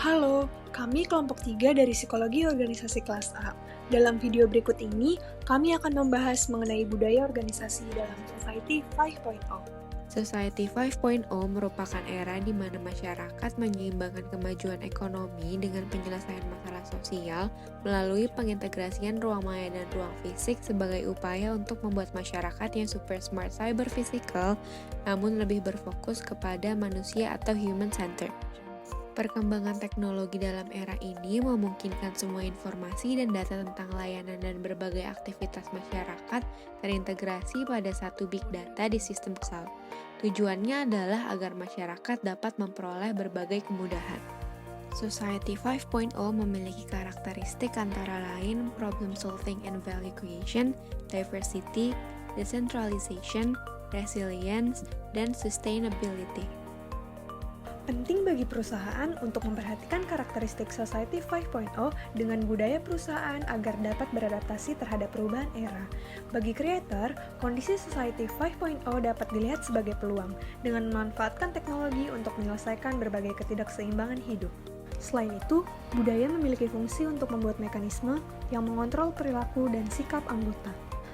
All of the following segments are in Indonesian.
Halo, kami kelompok 3 dari Psikologi Organisasi Kelas A. Dalam video berikut ini, kami akan membahas mengenai budaya organisasi dalam Society 5.0. Society 5.0 merupakan era di mana masyarakat menyeimbangkan kemajuan ekonomi dengan penyelesaian masalah sosial melalui pengintegrasian ruang maya dan ruang fisik sebagai upaya untuk membuat masyarakat yang super smart cyber physical, namun lebih berfokus kepada manusia atau human-centered. Perkembangan teknologi dalam era ini memungkinkan semua informasi dan data tentang layanan dan berbagai aktivitas masyarakat terintegrasi pada satu big data di sistem cloud. Tujuannya adalah agar masyarakat dapat memperoleh berbagai kemudahan. Society 5.0 memiliki karakteristik antara lain problem solving and value creation, diversity, decentralization, resilience, dan sustainability. Penting bagi perusahaan untuk memperhatikan karakteristik Society 5.0 dengan budaya perusahaan agar dapat beradaptasi terhadap perubahan era. Bagi kreator, kondisi Society 5.0 dapat dilihat sebagai peluang dengan memanfaatkan teknologi untuk menyelesaikan berbagai ketidakseimbangan hidup. Selain itu, budaya memiliki fungsi untuk membuat mekanisme yang mengontrol perilaku dan sikap anggota.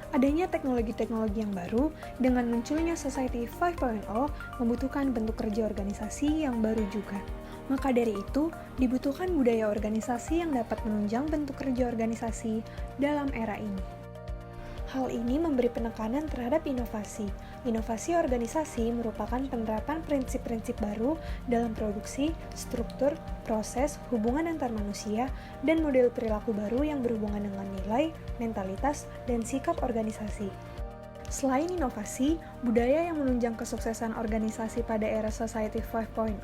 Adanya teknologi-teknologi yang baru dengan munculnya Society 5.0 membutuhkan bentuk kerja organisasi yang baru juga. Maka dari itu, dibutuhkan budaya organisasi yang dapat menunjang bentuk kerja organisasi dalam era ini. Hal ini memberi penekanan terhadap inovasi. Inovasi organisasi merupakan penerapan prinsip-prinsip baru dalam produksi, struktur, proses, hubungan antar manusia, dan model perilaku baru yang berhubungan dengan nilai, mentalitas, dan sikap organisasi. Selain inovasi, budaya yang menunjang kesuksesan organisasi pada era Society 5.0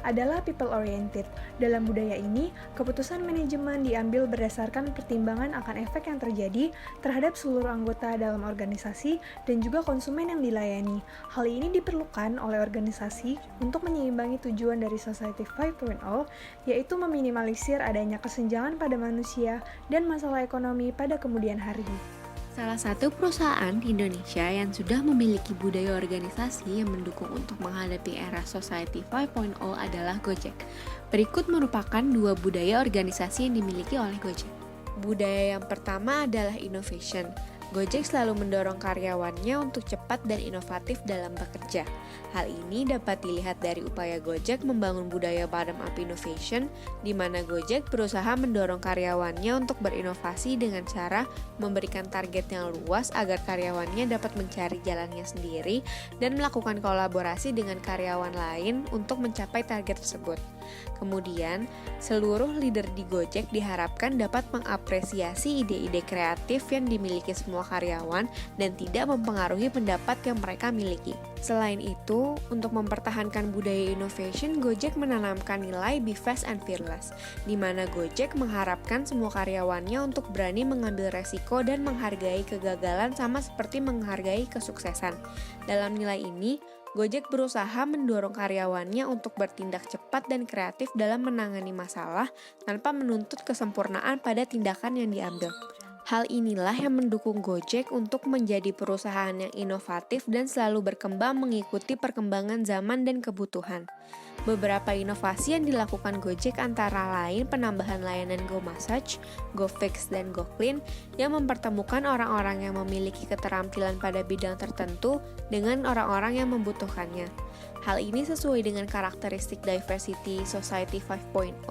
adalah people-oriented. Dalam budaya ini, keputusan manajemen diambil berdasarkan pertimbangan akan efek yang terjadi terhadap seluruh anggota dalam organisasi dan juga konsumen yang dilayani. Hal ini diperlukan oleh organisasi untuk menyeimbangi tujuan dari Society 5.0, yaitu meminimalisir adanya kesenjangan pada manusia dan masalah ekonomi pada kemudian hari. Salah satu perusahaan di Indonesia yang sudah memiliki budaya organisasi yang mendukung untuk menghadapi era Society 5.0 adalah Gojek. Berikut merupakan dua budaya organisasi yang dimiliki oleh Gojek. Budaya yang pertama adalah innovation. Gojek selalu mendorong karyawannya untuk cepat dan inovatif dalam bekerja. Hal ini dapat dilihat dari upaya Gojek membangun budaya bottom-up innovation, di mana Gojek berusaha mendorong karyawannya untuk berinovasi dengan cara memberikan target yang luas agar karyawannya dapat mencari jalannya sendiri dan melakukan kolaborasi dengan karyawan lain untuk mencapai target tersebut. Kemudian, seluruh leader di Gojek diharapkan dapat mengapresiasi ide-ide kreatif yang dimiliki semua karyawan dan tidak mempengaruhi pendapat yang mereka miliki. Selain itu, untuk mempertahankan budaya innovation, Gojek menanamkan nilai be fast and fearless, di mana Gojek mengharapkan semua karyawannya untuk berani mengambil resiko dan menghargai kegagalan sama seperti menghargai kesuksesan. Dalam nilai ini, Gojek berusaha mendorong karyawannya untuk bertindak cepat dan kreatif dalam menangani masalah tanpa menuntut kesempurnaan pada tindakan yang diambil. Hal inilah yang mendukung Gojek untuk menjadi perusahaan yang inovatif dan selalu berkembang mengikuti perkembangan zaman dan kebutuhan. Beberapa inovasi yang dilakukan Gojek antara lain penambahan layanan GoMassage, GoFix, dan GoClean yang mempertemukan orang-orang yang memiliki keterampilan pada bidang tertentu dengan orang-orang yang membutuhkannya. Hal ini sesuai dengan karakteristik diversity Society 5.0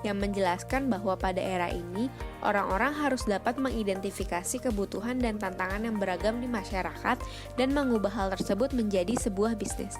yang menjelaskan bahwa pada era ini, orang-orang harus dapat mengidentifikasi kebutuhan dan tantangan yang beragam di masyarakat dan mengubah hal tersebut menjadi sebuah bisnis.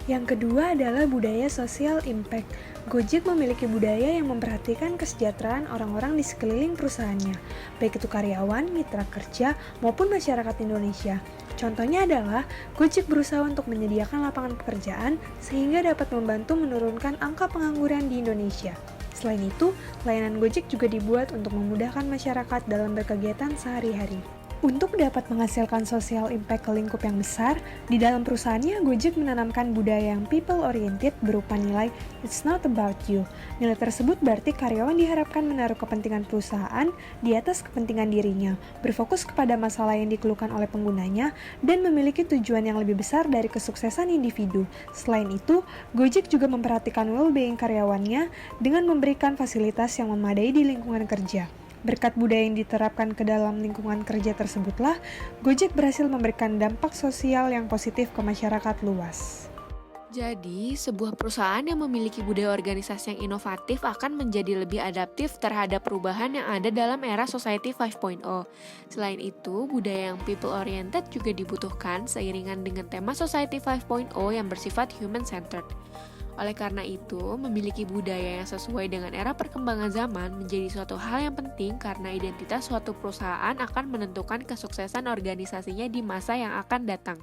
Yang kedua adalah budaya social impact. Gojek memiliki budaya yang memperhatikan kesejahteraan orang-orang di sekeliling perusahaannya, baik itu karyawan, mitra kerja, maupun masyarakat Indonesia. Contohnya adalah, Gojek berusaha untuk menyediakan lapangan pekerjaan sehingga dapat membantu menurunkan angka pengangguran di Indonesia. Selain itu, layanan Gojek juga dibuat untuk memudahkan masyarakat dalam berkegiatan sehari-hari. Untuk dapat menghasilkan social impact ke lingkup yang besar, di dalam perusahaannya Gojek menanamkan budaya yang people oriented berupa nilai "It's not about you". Nilai tersebut berarti karyawan diharapkan menaruh kepentingan perusahaan di atas kepentingan dirinya, berfokus kepada masalah yang dikeluhkan oleh penggunanya, dan memiliki tujuan yang lebih besar dari kesuksesan individu. Selain itu, Gojek juga memperhatikan well-being karyawannya dengan memberikan fasilitas yang memadai di lingkungan kerja. Berkat budaya yang diterapkan ke dalam lingkungan kerja tersebutlah, Gojek berhasil memberikan dampak sosial yang positif ke masyarakat luas. Jadi, sebuah perusahaan yang memiliki budaya organisasi yang inovatif akan menjadi lebih adaptif terhadap perubahan yang ada dalam era Society 5.0. Selain itu, budaya yang people-oriented juga dibutuhkan seiringan dengan tema Society 5.0 yang bersifat human-centered. Oleh karena itu, memiliki budaya yang sesuai dengan era perkembangan zaman menjadi suatu hal yang penting karena identitas suatu perusahaan akan menentukan kesuksesan organisasinya di masa yang akan datang.